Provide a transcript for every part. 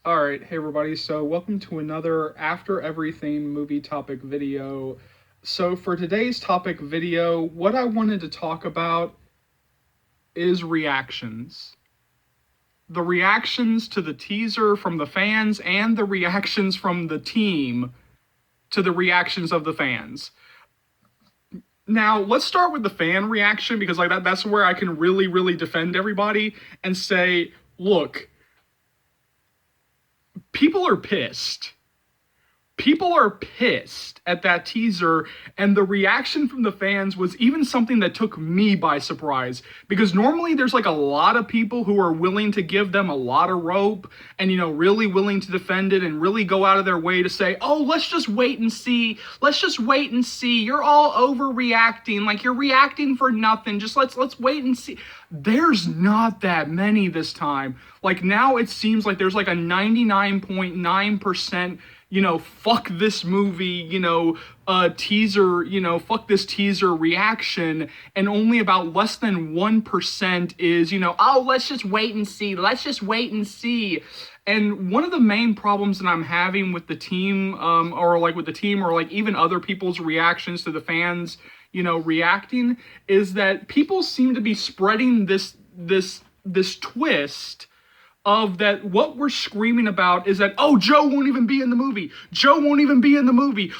Alright, hey everybody, so welcome to another After Everything movie topic video. So for today's topic video, what I wanted to talk about is reactions. The reactions to the teaser from the fans and the reactions from the team to the reactions of the fans. Now, let's start with the fan reaction because that's where I can really defend everybody and say, look, people are pissed. People are pissed at that teaser, and the reaction from the fans was even something that took me by surprise, because normally there's like a lot of people who are willing to give them a lot of rope and really willing to defend it and really go out of their way to say, oh, let's just wait and see, you're all overreacting, like you're reacting for nothing, just let's wait and see. There's not that many this time. Like, now it seems like there's like a 99.9% fuck this movie, teaser, fuck this teaser reaction, and only about less than 1% is, oh, let's just wait and see, And one of the main problems that I'm having with the team, or like even other people's reactions to the fans, reacting, is that people seem to be spreading this twist of that what we're screaming about is that, oh, Joe won't even be in the movie.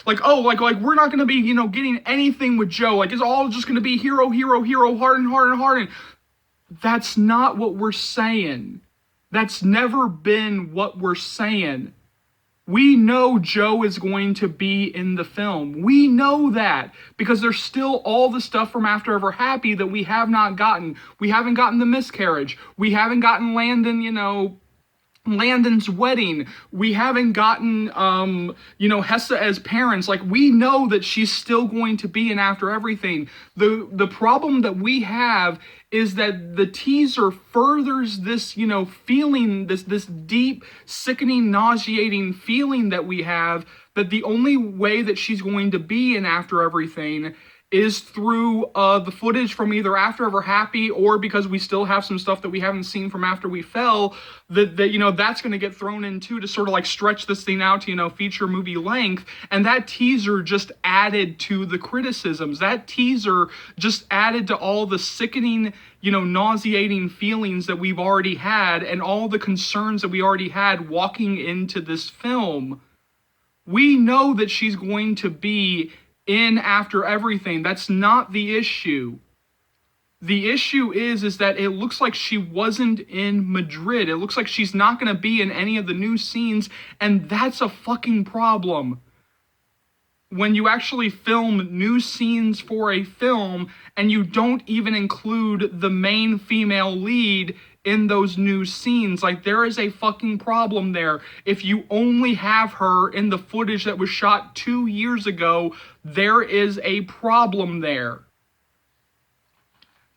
Like, oh, like we're not gonna be, getting anything with Joe. Like, it's all just gonna be hero, Harden. That's not what we're saying. That's never been what we're saying. We know Joe is going to be in the film. We know that because there's still all the stuff from After Ever Happy that we have not gotten. We haven't gotten the miscarriage. We haven't gotten Landon's wedding. We haven't gotten, Hessa as parents. Like, we know that she's still going to be in After Everything. The problem that we have is that the teaser furthers this, feeling, this deep, sickening, nauseating feeling that we have, that the only way that she's going to be in After Everything is through the footage from either After Ever Happy, or because we still have some stuff that we haven't seen from After We Fell, that's going to get thrown in too, to sort of like stretch this thing out to, feature movie length. And that teaser just added to the criticisms. That teaser just added to all the sickening, nauseating feelings that we've already had, and all the concerns that we already had walking into this film. We know that she's going to be in After Everything. That's not the issue. The issue is that it looks like she wasn't in Madrid. It looks like she's not going to be in any of the new scenes, and that's a fucking problem. When you actually film new scenes for a film and you don't even include the main female lead in those new scenes, like, there is a fucking problem there. If you only have her in the footage that was shot 2 years ago, there is a problem there.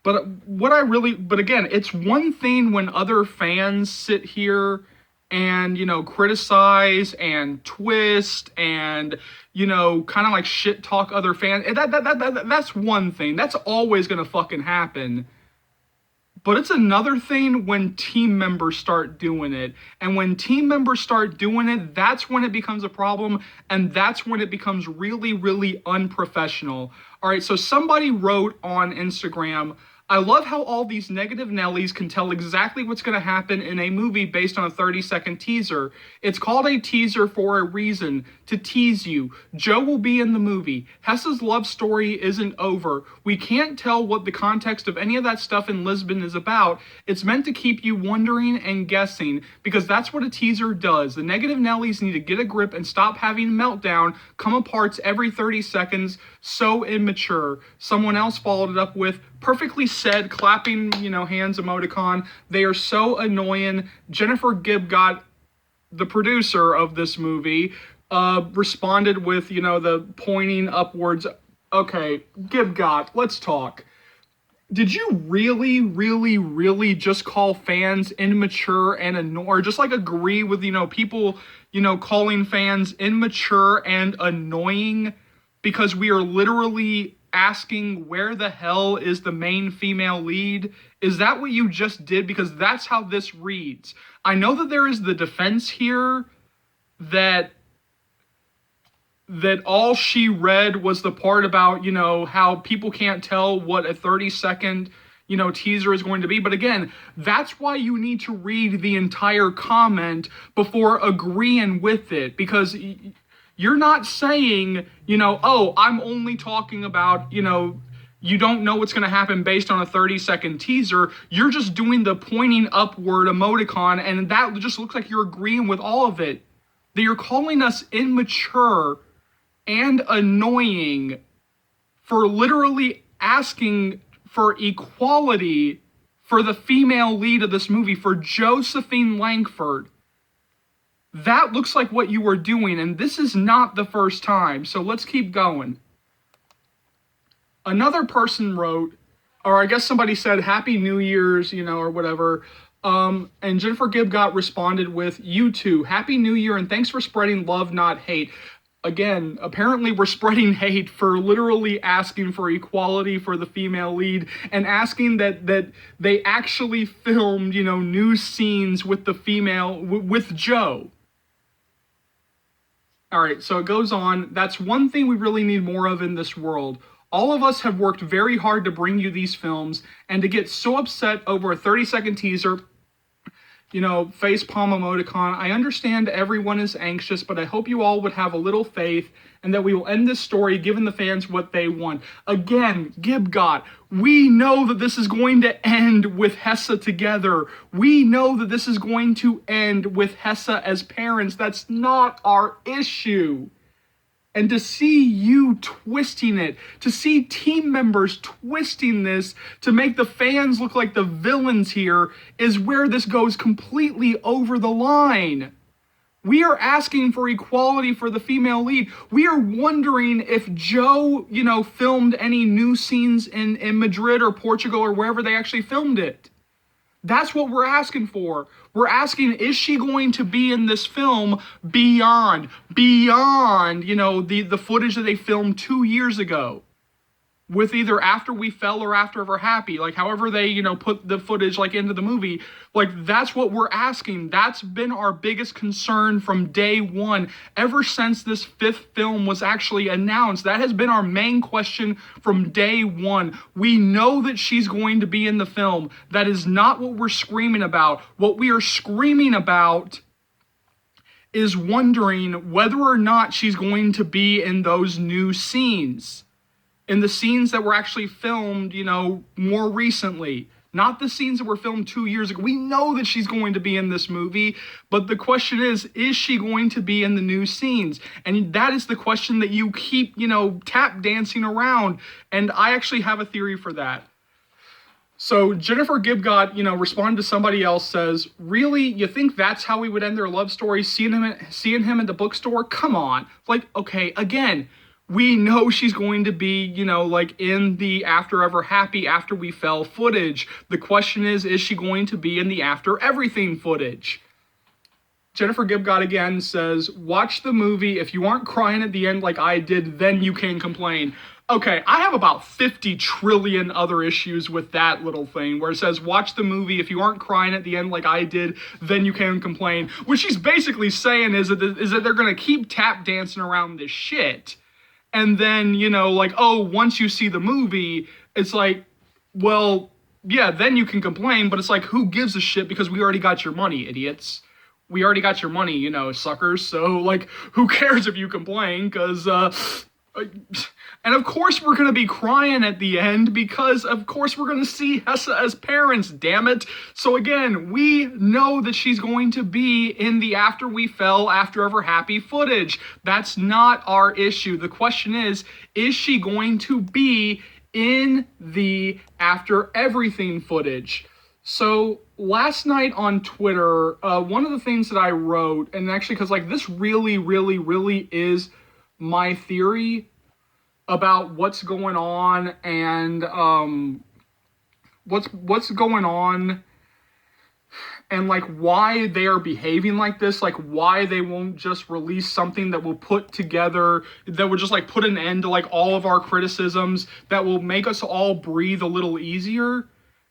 But again, it's one thing when other fans sit here and, criticize and twist and, kind of like shit talk other fans. That's one thing. That's always gonna fucking happen. But it's another thing when team members start doing it. And when team members start doing it, that's when it becomes a problem. And that's when it becomes really unprofessional. All right, so somebody wrote on Instagram, I love how all these negative Nellies can tell exactly what's going to happen in a movie based on a 30-second teaser. It's called a teaser for a reason, to tease you. Joe will be in the movie. Hessa's love story isn't over. We can't tell what the context of any of that stuff in Lisbon is about. It's meant to keep you wondering and guessing, because that's what a teaser does. The negative Nellies need to get a grip and stop having meltdown, come aparts every 30 seconds. So immature. Someone else followed it up with, perfectly said, clapping, hands emoticon. They are so annoying. Jennifer Gibgot, the producer of this movie, responded with, the pointing upwards. Okay, Gibgot, let's talk. Did you really just call fans immature and annoying, or just like agree with, people, calling fans immature and annoying? Because we are literally asking where the hell is the main female lead? Is that what you just did? Because that's how this reads. I know that there is the defense here that all she read was the part about, how people can't tell what a 30-second, teaser is going to be. But again, that's why you need to read the entire comment before agreeing with it, because you're not saying, oh, I'm only talking about, you don't know what's going to happen based on a 30-second teaser. You're just doing the pointing upward emoticon, and that just looks like you're agreeing with all of it. That you're calling us immature and annoying for literally asking for equality for the female lead of this movie, for Josephine Langford. That looks like what you were doing, and this is not the first time, so let's keep going. Another person wrote, or I guess somebody said, Happy New Year's, or whatever, and Jennifer Gibgot responded with, you too, Happy New Year, and thanks for spreading love, not hate. Again, apparently we're spreading hate for literally asking for equality for the female lead and asking that they actually filmed, new scenes with the female, with Joe. All right, so it goes on. That's one thing we really need more of in this world. All of us have worked very hard to bring you these films, and to get so upset over a 30-second teaser, face palm emoticon. I understand everyone is anxious, but I hope you all would have a little faith and that we will end this story giving the fans what they want. Again, Gibgot, we know that this is going to end with Hessa together. We know that this is going to end with Hessa as parents. That's not our issue. And to see you twisting it, to see team members twisting this to make the fans look like the villains here, is where this goes completely over the line. We are asking for equality for the female lead. We are wondering if Joe, filmed any new scenes in Madrid or Portugal or wherever they actually filmed it. That's what we're asking for. We're asking, is she going to be in this film beyond, the footage that they filmed 2 years ago? With either After We Fell or After Ever Happy, however they, put the footage, into the movie, that's what we're asking. That's been our biggest concern from day one, ever since this 5th film was actually announced. That has been our main question from day one. We know that she's going to be in the film. That is not what we're screaming about. What we are screaming about is wondering whether or not she's going to be in those new scenes. In the scenes that were actually filmed, more recently. Not the scenes that were filmed 2 years ago. We know that she's going to be in this movie, but the question is she going to be in the new scenes? And that is the question that you keep, tap dancing around. And I actually have a theory for that. So Jennifer Gibgot, responded to somebody else, says, really, you think that's how we would end their love story? Seeing him at the bookstore? Come on. Okay, again, we know she's going to be, in the After Ever Happy, After We Fell footage. The question is she going to be in the After Everything footage? Jennifer Gibgot again says, watch the movie. If you aren't crying at the end like I did, then you can complain. Okay, I have about 50 trillion other issues with that little thing where it says, watch the movie. If you aren't crying at the end like I did, then you can complain. What she's basically saying is that they're going to keep tap dancing around this shit. And then, once you see the movie, it's well, yeah, then you can complain, but it's who gives a shit, because we already got your money, idiots. We already got your money, suckers, so, who cares if you complain, because, and of course we're going to be crying at the end, because of course we're going to see Hessa as parents, damn it. So again, we know that she's going to be in the After We Fell, After Ever Happy footage. That's not our issue. The question is she going to be in the After Everything footage? So last night on Twitter, one of the things that I wrote, and actually because this really, really, really is my theory about what's going on, and what's going on and like why they are behaving like this, like why they won't just release something that will put together, that would just like put an end to like all of our criticisms, that will make us all breathe a little easier.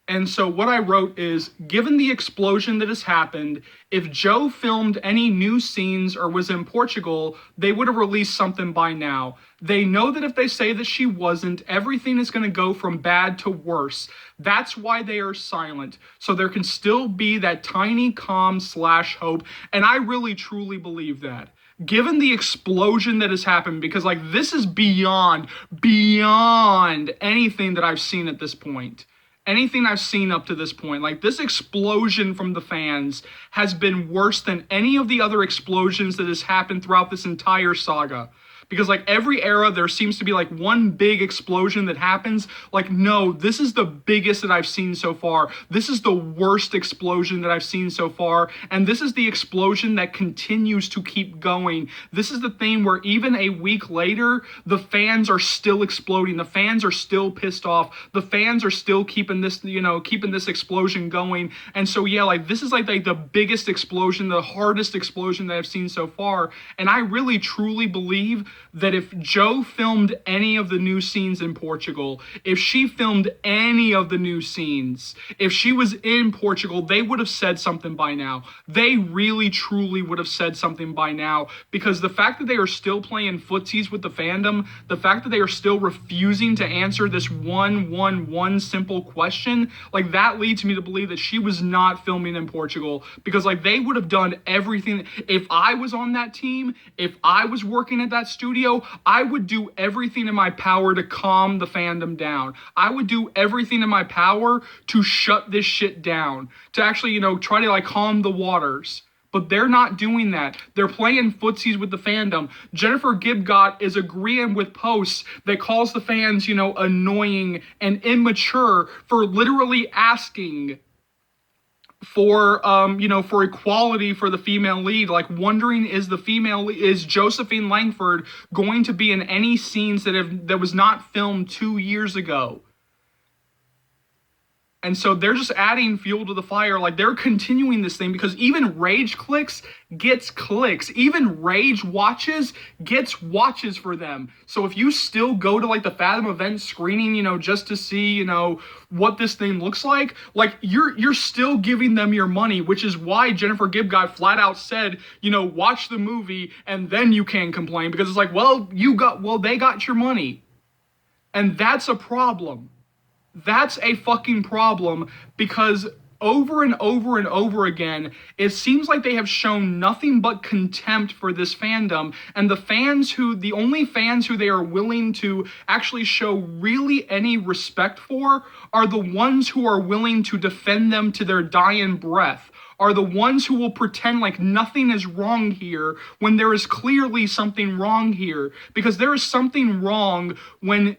And so what I wrote is, given the explosion that has happened, if Joe filmed any new scenes or was in Portugal, they would have released something by now. They know that if they say that she wasn't, everything is going to go from bad to worse. That's why they are silent. So there can still be that tiny calm slash hope. And I really truly believe that. Given the explosion that has happened, because like this is beyond anything that I've seen at this point. Anything I've seen up to this point. Like, this explosion from the fans has been worse than any of the other explosions that has happened throughout this entire saga. Because like every era there seems to be like one big explosion that happens. Like, no, this is the biggest that I've seen so far. This is the worst explosion that I've seen so far. And this is the explosion that continues to keep going. This is the thing where even a week later, the fans are still exploding. The fans are still pissed off. The fans are still keeping this, keeping this explosion going. And so yeah, like this is like the biggest explosion, the hardest explosion that I've seen so far. And I really truly believe that if Joe filmed any of the new scenes in Portugal, if she filmed any of the new scenes, if she was in Portugal, they would have said something by now. They really, truly would have said something by now, because the fact that they are still playing footsies with the fandom, the fact that they are still refusing to answer this one simple question, like that leads me to believe that she was not filming in Portugal, because like they would have done everything. If I was on that team, if I was working at that studio, I would do everything in my power to calm the fandom down. I would do everything in my power to shut this shit down, to actually, try to like calm the waters. But they're not doing that. They're playing footsies with the fandom. Jennifer Gibgot is agreeing with posts that calls the fans, annoying and immature for literally asking for for equality for the female lead, like wondering, is Josephine Langford going to be in any scenes that was not filmed 2 years ago? And so they're just adding fuel to the fire. Like, they're continuing this thing, because even Rage clicks gets clicks. Even Rage watches gets watches for them. So if you still go to like the Fathom event screening, just to see, what this thing looks like you're still giving them your money, which is why Jennifer Gibgot flat out said, watch the movie and then you can complain, because it's like, they got your money. And that's a problem. That's a fucking problem, because over and over and over again, it seems like they have shown nothing but contempt for this fandom, and the only fans who they are willing to actually show really any respect for are the ones who are willing to defend them to their dying breath, are the ones who will pretend like nothing is wrong here when there is clearly something wrong here, because there is something wrong when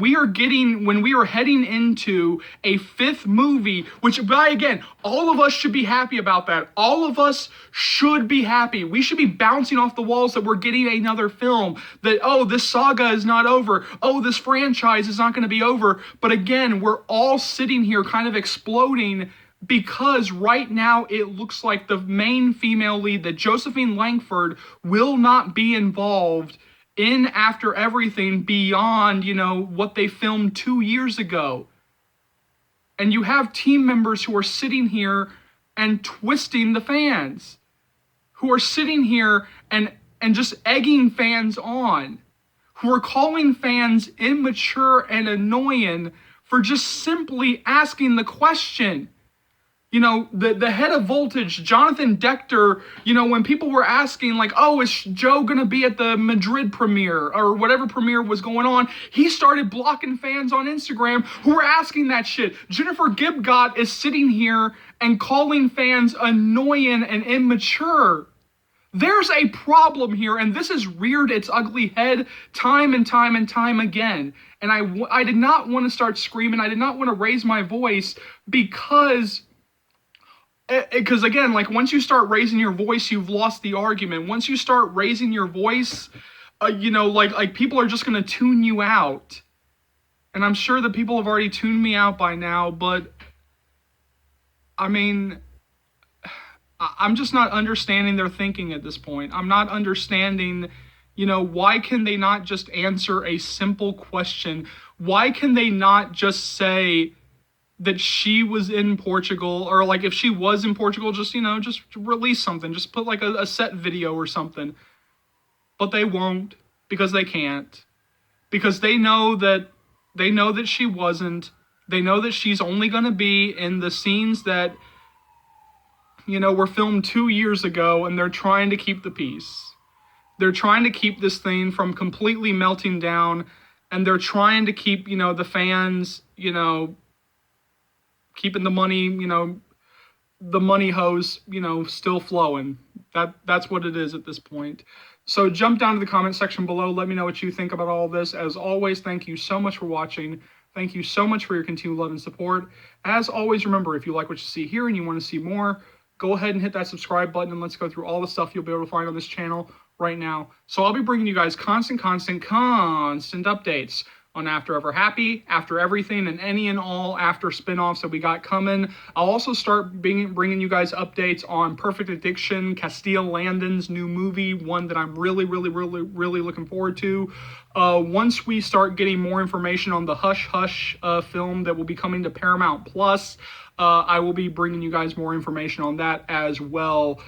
we are heading into a fifth movie, which, by again, all of us should be happy about that. All of us should be happy. We should be bouncing off the walls that we're getting another film, that, oh, this saga is not over. Oh, this franchise is not going to be over. But again, we're all sitting here kind of exploding, because right now it looks like the main female lead, that Josephine Langford, will not be involved in After Everything beyond, what they filmed 2 years ago. And you have team members who are sitting here and twisting the fans, who are sitting here and just egging fans on, who are calling fans immature and annoying for just simply asking the question. The head of Voltage, Jonathan Dechter, when people were asking, like, oh, is Joe going to be at the Madrid premiere or whatever premiere was going on, he started blocking fans on Instagram who were asking that shit. Jennifer Gibgot is sitting here and calling fans annoying and immature. There's a problem here, and this has reared its ugly head time and time and time again. And I did not want to start screaming. I did not want to raise my voice, because again, like, once you start raising your voice, you've lost the argument. Once you start raising your voice, like people are just going to tune you out. And I'm sure that people have already tuned me out by now, but I mean, I'm just not understanding their thinking at this point. I'm not understanding, why can they not just answer a simple question? Why can they not just say that she was in Portugal, or like if she was in Portugal, just, just release something, just put like a set video or something. But they won't, because they can't, because they know that she wasn't. They know that she's only going to be in the scenes that, were filmed 2 years ago, and they're trying to keep the peace. They're trying to keep this thing from completely melting down, and they're trying to keep, the fans, keeping the money, the money hose, still flowing. That's what it is at this point. So jump down to the comment section below. Let me know what you think about all of this. As always, thank you so much for watching. Thank you so much for your continued love and support. As always, remember, if you like what you see here and you want to see more, go ahead and hit that subscribe button, and let's go through all the stuff you'll be able to find on this channel right now. So I'll be bringing you guys constant updates on After Ever Happy, After Everything, and any and all After spinoffs that we got coming. I'll also start bringing you guys updates on Perfect Addiction, Castile Landon's new movie, one that I'm really looking forward to. Once we start getting more information on the Hush Hush film that will be coming to Paramount Plus, I will be bringing you guys more information on that as well.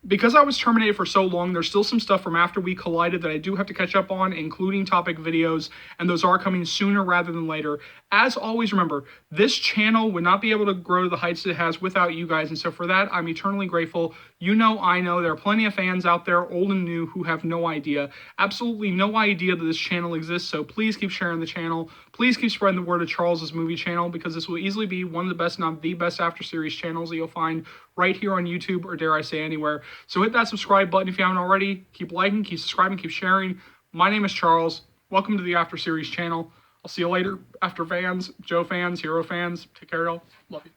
Because I was terminated for so long, there's still some stuff from After We Collided that I do have to catch up on, including topic videos, and those are coming sooner rather than later. As always, remember, this channel would not be able to grow to the heights it has without you guys, and so for that, I'm eternally grateful. I know, there are plenty of fans out there, old and new, who have no idea, absolutely no idea that this channel exists, so please keep sharing the channel. Please keep spreading the word of Charles's movie channel, because this will easily be one of the best, not the best, After Series channels that you'll find right here on YouTube, or dare I say anywhere. So hit that subscribe button if you haven't already. Keep liking, keep subscribing, keep sharing. My name is Charles. Welcome to the After Series channel. I'll see you later, After fans, Joe fans, Hero fans. Take care, y'all. Love you.